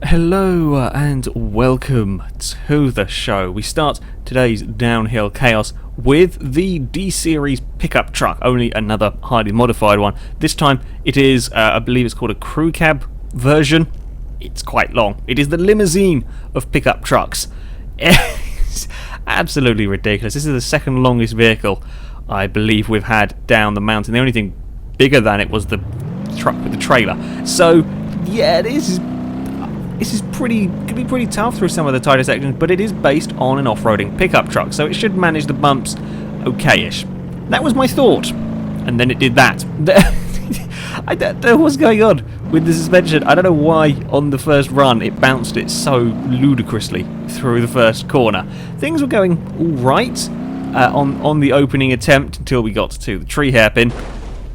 Hello and welcome to the show. We start today's downhill chaos with the D-Series pickup truck, only another highly modified one. This time it is, I believe it's called a crew cab version. It's quite long. It is the limousine of pickup trucks. It's absolutely ridiculous. This is the second longest vehicle I believe we've had down the mountain. The only thing bigger than it was the truck with the trailer. So yeah, this is could be pretty tough through some of the tighter sections, but it is based on an off-roading pickup truck, so it should manage the bumps okay-ish. That was my thought, and then it did that. I don't know what's going on with the suspension. I don't know why on the first run it bounced it so ludicrously through the first corner. Things were going alright on the opening attempt until we got to the tree hairpin,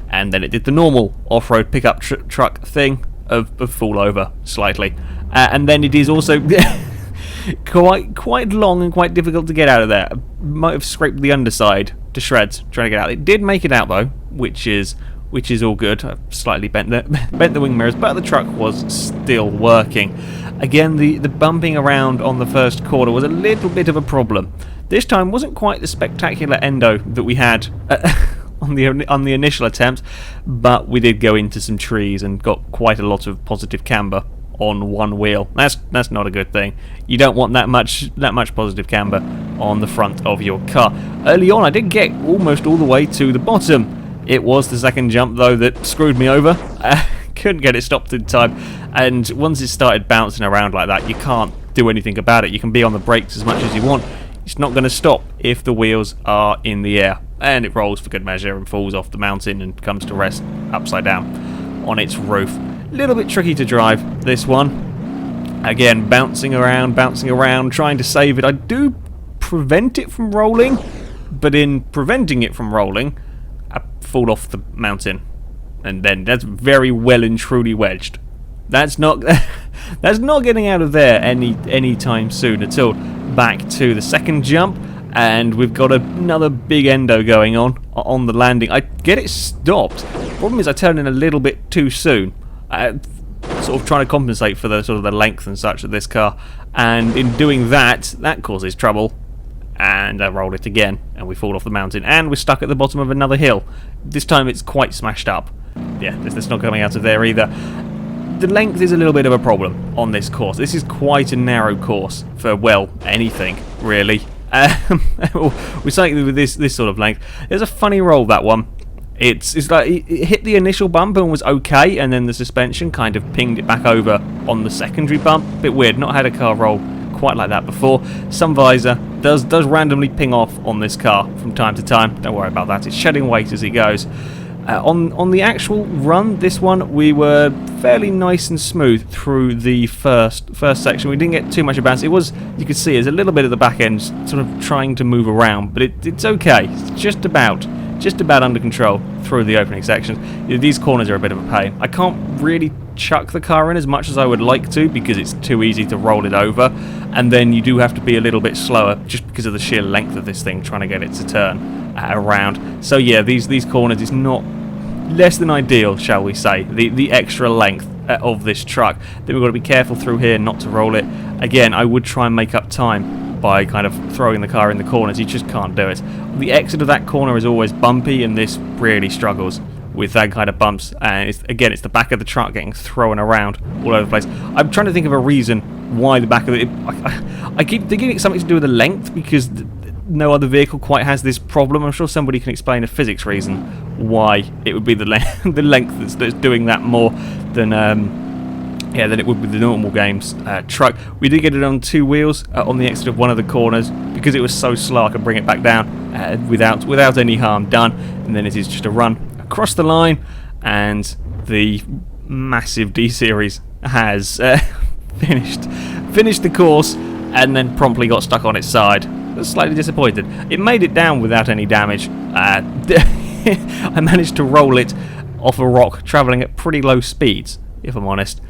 and then it did the normal off-road pickup truck thing of fall over slightly. And then it is also quite long and quite difficult to get out of there. Might have scraped the underside to shreds trying to get out. It did make it out though, which is all good. I've slightly bent the wing mirrors, but the truck was still working. Again, the bumping around on the first corner was a little bit of a problem. This time wasn't quite the spectacular endo that we had on the initial attempt, but we did go into some trees and got quite a lot of positive camber on one wheel. That's not a good thing. You don't want that much positive camber on the front of your car. Early on I did get almost all the way to the bottom. It was the second jump though that screwed me over. Couldn't get it stopped in time, and once it started bouncing around like that, you can't do anything about it. You can be on the brakes as much as you want. It's not going to stop if the wheels are in the air, and it rolls for good measure and falls off the mountain and comes to rest upside down on its roof. A little bit tricky to drive, this one. Again, bouncing around, trying to save it. I do prevent it from rolling, but in preventing it from rolling, I fall off the mountain. And then that's very well and truly wedged. That's not getting out of there any time soon at all. Back to the second jump, and we've got another big endo going on the landing. I get it stopped. Problem is I turned in a little bit too soon. Sort of trying to compensate for the sort of the length and such of this car, and in doing that causes trouble, and I roll it again, and we fall off the mountain, and we're stuck at the bottom of another hill. This time it's quite smashed up. Yeah, it's not coming out of there either. The length is a little bit of a problem on this course. This is quite a narrow course for, well, anything really. We're saying with this sort of length. There's a funny roll, that one. It's like it hit the initial bump and was okay, and then the suspension kind of pinged it back over on the secondary bump. Bit weird, not had a car roll quite like that before. Some visor does randomly ping off on this car from time to time. Don't worry about that, it's shedding weight as it goes. On the actual run, this one, we were fairly nice and smooth through the first section. We didn't get too much of a bounce. It was, you could see, there's a little bit at the back end sort of trying to move around, but it's okay. It's just about under control through the opening sections. These corners are a bit of a pain. I can't really chuck the car in as much as I would like to because it's too easy to roll it over, and then you do have to be a little bit slower just because of the sheer length of this thing, trying to get it to turn around. So yeah, these corners is not less than ideal, shall we say, the extra length of this truck. Then we've got to be careful through here not to roll it. Again, I would try and make up time by kind of throwing the car in the corners. You just can't do it. The exit of that corner is always bumpy, and this really struggles with that kind of bumps, and it's the back of the truck getting thrown around all over the place. I'm trying to think of a reason why the back of it. I keep thinking it's something to do with the length, because no other vehicle quite has this problem. I'm sure somebody can explain a physics reason why it would be the length that's doing that more than it would with the normal game's truck. We did get it on two wheels on the exit of one of the corners because it was so slow I could bring it back down without any harm done, and then it is just a run across the line, and the massive D-Series has finished the course and then promptly got stuck on its side. I was slightly disappointed. It made it down without any damage. I managed to roll it off a rock, travelling at pretty low speeds, if I'm honest.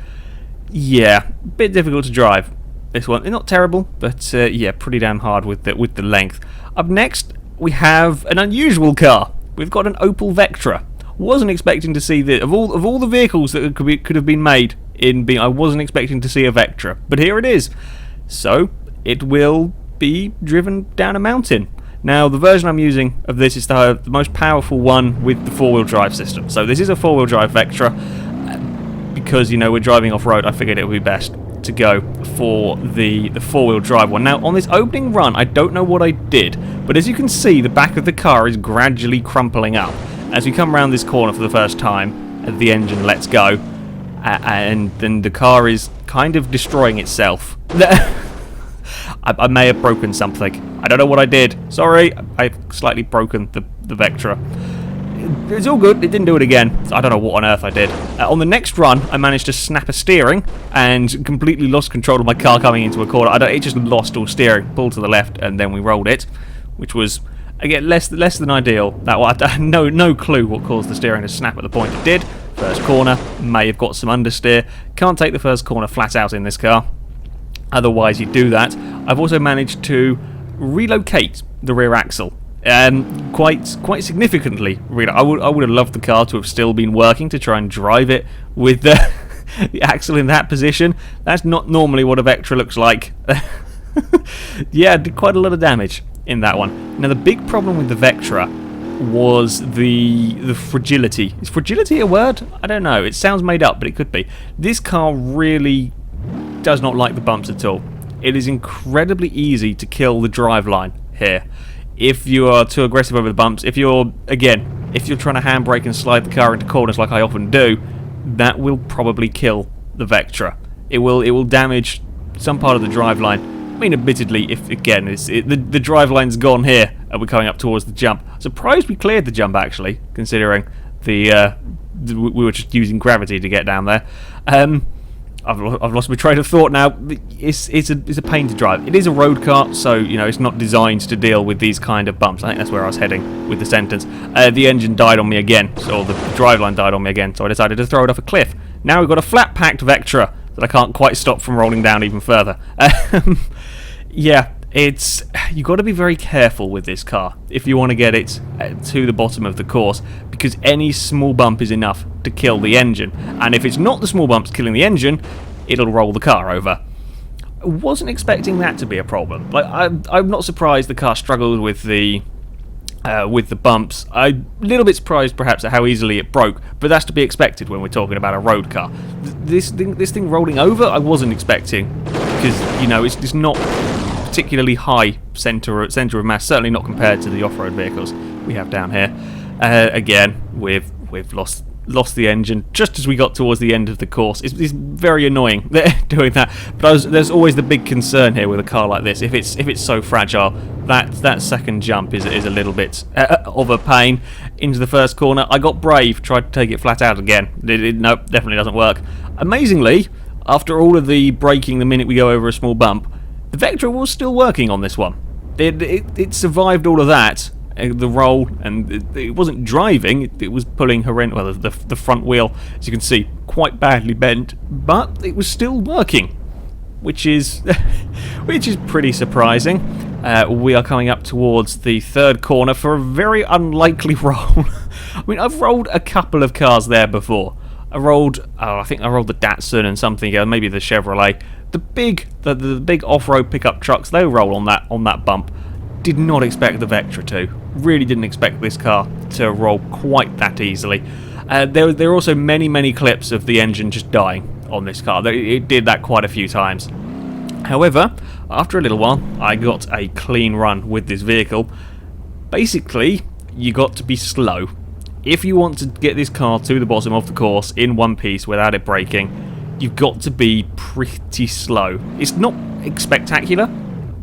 Yeah, bit difficult to drive. This one, not terrible, but yeah, pretty damn hard with the length. Up next, we have an unusual car. We've got an Opel Vectra. Wasn't expecting to see the of all the vehicles that could have been made in Beam. I wasn't expecting to see a Vectra, but here it is. So it will be driven down a mountain. Now, the version I'm using of this is the most powerful one with the four-wheel drive system. So this is a four-wheel drive Vectra. Because, you know, we're driving off-road, I figured it would be best to go for the four-wheel drive one. Now, on this opening run, I don't know what I did, but as you can see, the back of the car is gradually crumpling up. As we come around this corner for the first time, the engine lets go, and then the car is kind of destroying itself. I may have broken something. I don't know what I did. Sorry, I've slightly broken the Vectra. It's all good, it didn't do it again. I don't know what on earth I did. On the next run, I managed to snap a steering and completely lost control of my car coming into a corner. It just lost all steering, pulled to the left, and then we rolled it, which was, again, less than ideal. That one, I had no clue what caused the steering to snap at the point it did. First corner, may have got some understeer. Can't take the first corner flat out in this car. Otherwise, you do that. I've also managed to relocate the rear axle. Quite significantly, really. I would have loved the car to have still been working to try and drive it with the axle in that position. That's not normally what a Vectra looks like. Yeah, did quite a lot of damage in that one. Now, the big problem with the Vectra was the fragility. Is fragility a word? I don't know. It sounds made up, but it could be. This car really does not like the bumps at all. It is incredibly easy to kill the driveline here. If you are too aggressive over the bumps, if you're trying to handbrake and slide the car into corners like I often do, that will probably kill the Vectra. It will damage some part of the driveline. I mean, admittedly, if again the driveline's gone here and we're coming up towards the jump. Surprised we cleared the jump actually, considering we were just using gravity to get down there. I've lost my train of thought now. It's a pain to drive. It is a road car, so you know it's not designed to deal with these kind of bumps. I think that's where I was heading with the sentence. The engine died on me again, or the driveline died on me again, so I decided to throw it off a cliff. Now we've got a flat-packed Vectra that I can't quite stop from rolling down even further. Yeah, you've got to be very careful with this car if you want to get it to the bottom of the course, because any small bump is enough to kill the engine, and if it's not the small bumps killing the engine, it'll roll the car over. I wasn't expecting that to be a problem. Like I'm not surprised the car struggled with the bumps. I'm a little bit surprised perhaps at how easily it broke, but that's to be expected when we're talking about a road car. This thing rolling over, I wasn't expecting, because you know it's not particularly high centre of mass, certainly not compared to the off-road vehicles we have down here. Again, we've lost the engine just as we got towards the end of the course. It's very annoying doing that, but there's always the big concern here with a car like this. If it's so fragile, that second jump is a little bit of a pain. Into the first corner, I got brave, tried to take it flat out again. Nope, definitely doesn't work. Amazingly, after all of the braking the minute we go over a small bump, the Vectra was still working on this one. It survived all of that, the roll, and it wasn't driving. It was pulling horrendous. Well, the front wheel, as you can see, quite badly bent, but it was still working, which is pretty surprising. We are coming up towards the third corner for a very unlikely roll. I mean, I've rolled a couple of cars there before. I think I rolled the Datsun and something, maybe the Chevrolet. The big off-road pickup trucks, they roll on that bump. Did not expect the Vectra to. Really didn't expect this car to roll quite that easily. There are also many clips of the engine just dying on this car. It did that quite a few times. However, after a little while, I got a clean run with this vehicle. Basically, you got to be slow. If you want to get this car to the bottom of the course in one piece without it braking, you've got to be pretty slow. It's not spectacular.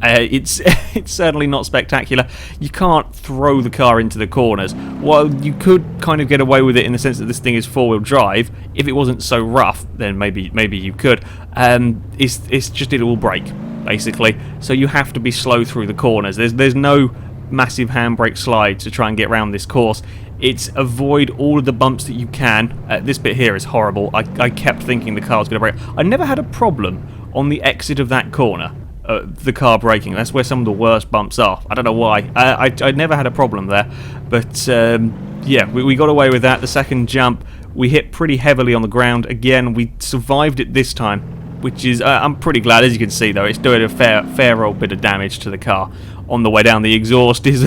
It's certainly not spectacular. You can't throw the car into the corners. While you could kind of get away with it in the sense that this thing is four-wheel drive, if it wasn't so rough, then maybe you could. It's just it will break, basically. So you have to be slow through the corners. There's no massive handbrake slide to try and get around this course. It's avoid all of the bumps that you can. This bit here is horrible. I kept thinking the car was going to break. I never had a problem on the exit of that corner. The car braking. That's where some of the worst bumps are. I don't know why. I never had a problem there. But, yeah, we got away with that. The second jump, we hit pretty heavily on the ground. Again, we survived it this time, which is... I'm pretty glad. As you can see, though, it's doing a fair old bit of damage to the car. On the way down, the exhaust is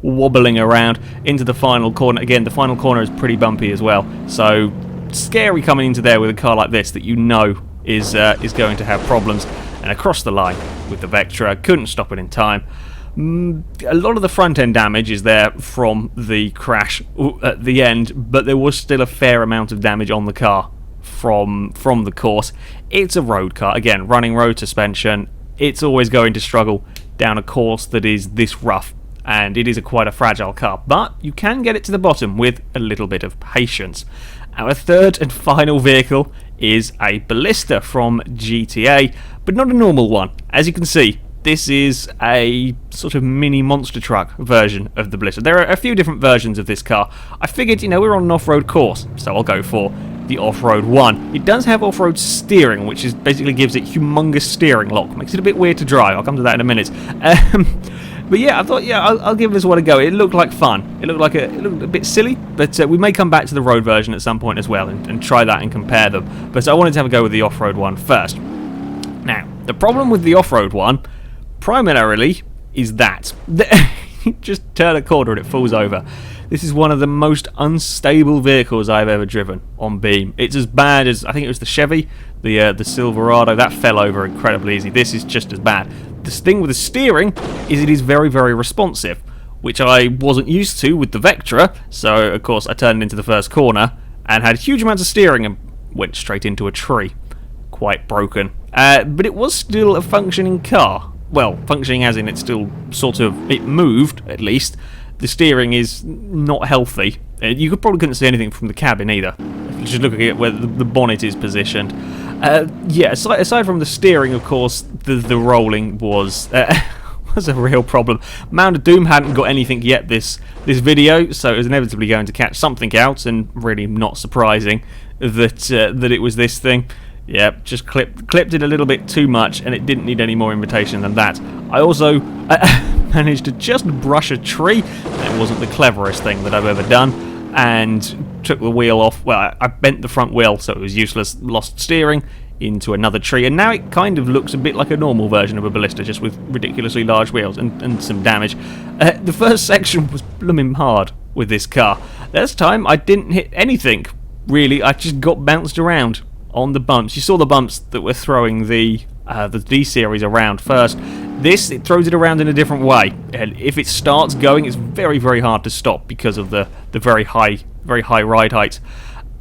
wobbling around into the final corner. Again, the final corner is pretty bumpy as well. So, scary coming into there with a car like this that you know is going to have problems. And across the line with the Vectra, couldn't stop it in time. A lot of the front end damage is there from the crash at the end, but there was still a fair amount of damage on the car from the course. It's a road car, again, running road suspension. It's always going to struggle down a course that is this rough, and it is quite a fragile car, but you can get it to the bottom with a little bit of patience. Our third and final vehicle is a Ballista from GTA, but not a normal one. As you can see, this is a sort of mini monster truck version of the Ballista. There are a few different versions of this car. I figured, we're on an off-road course, so I'll go for the off-road one. It does have off-road steering, which is basically gives it humongous steering lock. Makes it a bit weird to drive. I'll come to that in a minute. But yeah, I thought, I'll give this one a go. It looked like fun. It looked a bit silly, but we may come back to the road version at some point as well and try that and compare them. But I wanted to have a go with the off-road one first. Now, the problem with the off-road one, primarily, is that you just turn a corner and it falls over. This is one of the most unstable vehicles I've ever driven on Beam. It's as bad as, I think it was the Chevy, the Silverado, that fell over incredibly easy. This is just as bad. The thing with the steering is it is very, very responsive, which I wasn't used to with the Vectra, so of course I turned into the first corner and had huge amounts of steering and went straight into a tree. Quite broken. But it was still a functioning car. Well, functioning as in it still it moved, at least. The steering is not healthy. You couldn't see anything from the cabin either. If you just look at where the bonnet is positioned. Yeah, aside from the steering, of course, the rolling was a real problem. Mound of Doom hadn't got anything yet this video, so it was inevitably going to catch something out, and really not surprising that it was this thing. Yeah, just clipped it a little bit too much, and it didn't need any more invitation than that. I also managed to just brush a tree. That wasn't the cleverest thing that I've ever done, and took the wheel off. Well, I bent the front wheel, so it was useless. Lost steering into another tree, and now it kind of looks a bit like a normal version of a Ballista, just with ridiculously large wheels and some damage. The first section was blooming hard with this car. This time I didn't hit anything, really. I just got bounced around on the bumps. You saw the bumps that were throwing the D-Series around first. It throws it around in a different way, and if it starts going, it's very, very hard to stop because of the very high ride heights.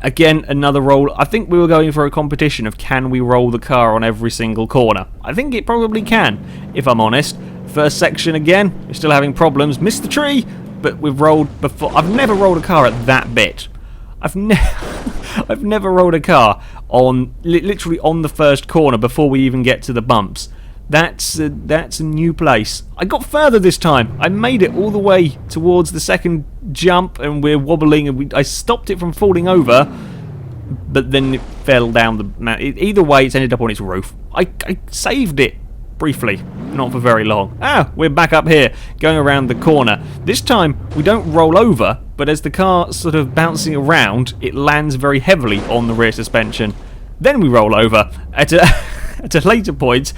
Again, another roll. I think we were going for a competition of can we roll the car on every single corner. I think it probably can, if I'm honest. First section again, we're still having problems. Missed the tree, but we've rolled before. I've never rolled a car at that bit. I've never rolled a car on literally on the first corner before we even get to the bumps. That's a new place. I got further this time. I made it all the way towards the second jump, and we're wobbling, and I stopped it from falling over, but then it fell down the mountain. Either way, it's ended up on its roof. I saved it briefly, not for very long. We're back up here, going around the corner. This time, we don't roll over, but as the car sort of bouncing around, it lands very heavily on the rear suspension. Then we roll over. At a later point,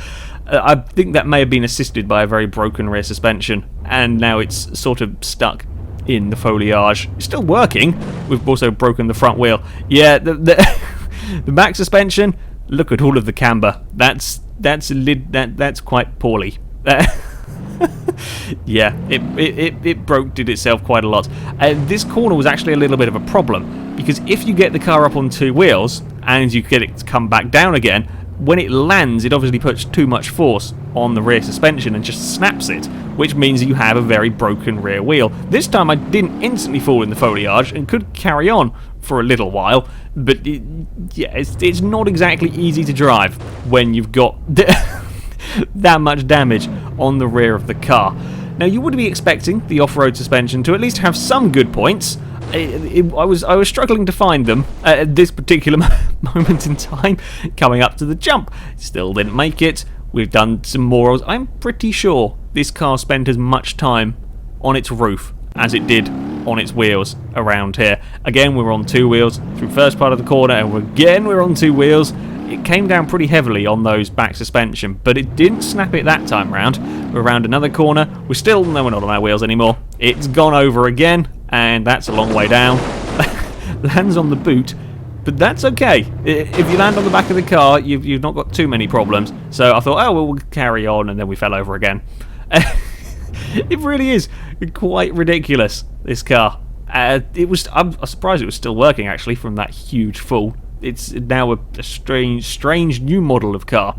I think that may have been assisted by a very broken rear suspension, and now it's sort of stuck in the foliage. It's still working. We've also broken the front wheel. Yeah, the back suspension. Look at all of the camber. That's quite poorly. Yeah, it did itself quite a lot. This corner was actually a little bit of a problem, because if you get the car up on two wheels and you get it to come back down again, when it lands, it obviously puts too much force on the rear suspension and just snaps it, which means you have a very broken rear wheel. This time I didn't instantly fall in the foliage and could carry on for a little while, but it's not exactly easy to drive when you've got that much damage on the rear of the car. Now, you would be expecting the off-road suspension to at least have some good points. I was struggling to find them at this particular moment in time, coming up to the jump. Still didn't make it. We've done some more. I'm pretty sure this car spent as much time on its roof as it did on its wheels around here. Again, we're on 2 wheels through first part of the corner, and again we're on 2 wheels. It came down pretty heavily on those back suspension, but it didn't snap it that time round. We're around another corner. We're not on our wheels anymore. It's gone over again, and that's a long way down. Lands on the boot, but that's okay. If you land on the back of the car, you've not got too many problems. So I thought, oh, well, we'll carry on, and then we fell over again. It really is quite ridiculous, this car. I'm surprised it was still working, actually, from that huge fall. It's now a strange new model of car.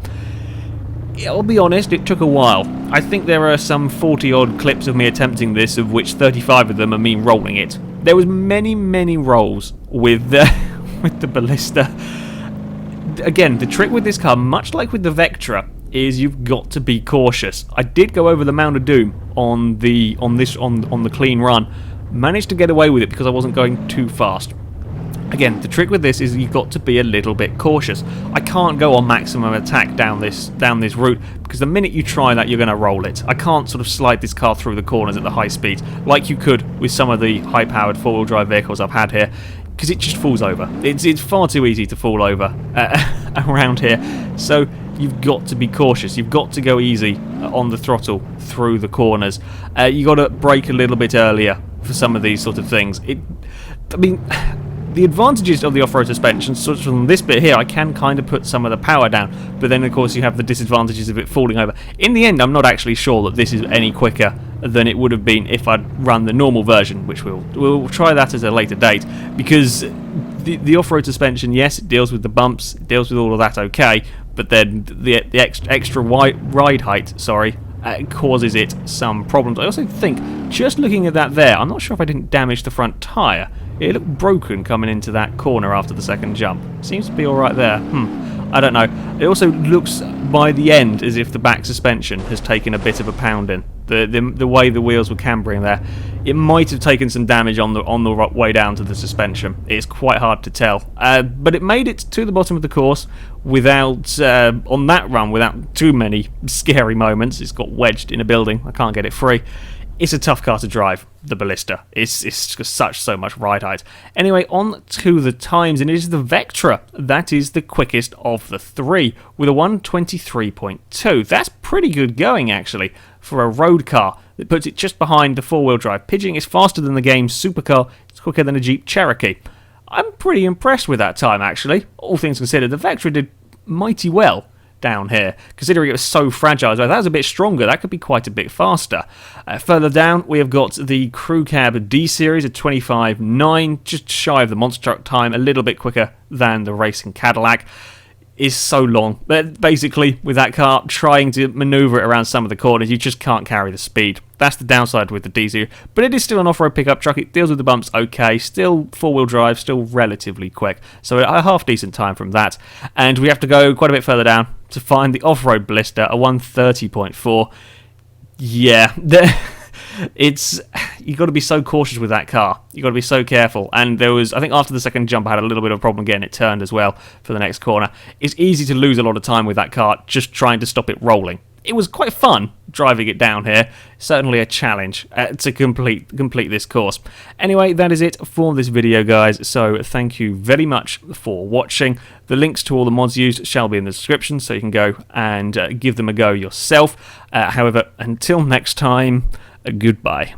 I'll be honest, it took a while. I think there are some 40-odd clips of me attempting this, of which 35 of them are me rolling it. There was many rolls with the Ballista. Again, the trick with this car, much like with the Vectra, is you've got to be cautious. I did go over the Mound of Doom on the clean run. Managed to get away with it because I wasn't going too fast. Again, the trick with this is you've got to be a little bit cautious. I can't go on maximum attack down this route, because the minute you try that, you're going to roll it. I can't sort of slide this car through the corners at the high speed like you could with some of the high-powered four-wheel drive vehicles I've had here, because it just falls over. It's far too easy to fall over around here. So you've got to be cautious. You've got to go easy on the throttle through the corners. You've got to brake a little bit earlier for some of these sort of things. The advantages of the off-road suspension, such as from this bit here, I can kind of put some of the power down, but then of course you have the disadvantages of it falling over. In the end, I'm not actually sure that this is any quicker than it would have been if I'd run the normal version, which we'll try that at a later date, because the off-road suspension, yes, it deals with the bumps, it deals with all of that okay, but then the extra ride height, causes it some problems. I also think, just looking at that there, I'm not sure if I didn't damage the front tyre. It looked broken coming into that corner after the second jump. Seems to be alright there. I don't know. It also looks, by the end, as if the back suspension has taken a bit of a pounding. The way the wheels were cambering there, it might have taken some damage on the way down to the suspension. It's quite hard to tell. But it made it to the bottom of the course without, on that run, without too many scary moments. It's got wedged in a building. I can't get it free. It's a tough car to drive, the Ballista. It's just so much ride height. Anyway, on to the times, and it is the Vectra that is the quickest of the 3, with a 1:23.2. That's pretty good going, actually, for a road car. It puts it just behind the four-wheel drive Pigeon. It's faster than the game's supercar. It's quicker than a Jeep Cherokee. I'm pretty impressed with that time, actually. All things considered, the Vectra did mighty well down here, considering it was so fragile. That was a bit stronger. That could be quite a bit faster. Further down, we have got the Crew Cab D Series at 25.9, just shy of the monster truck time, a little bit quicker than the racing Cadillac. Is so long. But basically, with that car, trying to maneuver it around some of the corners, you just can't carry the speed. That's the downside with the D Series. But it is still an off-road pickup truck. It deals with the bumps okay. Still four-wheel drive, still relatively quick. So a half-decent time from that. And we have to go quite a bit further down to find the off-road Ballista, a 1:30.4. Yeah, you've got to be so cautious with that car. You've got to be so careful. And there was, I think after the second jump, I had a little bit of a problem getting it turned as well for the next corner. It's easy to lose a lot of time with that car just trying to stop it rolling. It was quite fun driving it down here. Certainly a challenge to complete this course. Anyway, that is it for this video, guys. So thank you very much for watching. The links to all the mods used shall be in the description, so you can go and give them a go yourself. However, until next time, goodbye.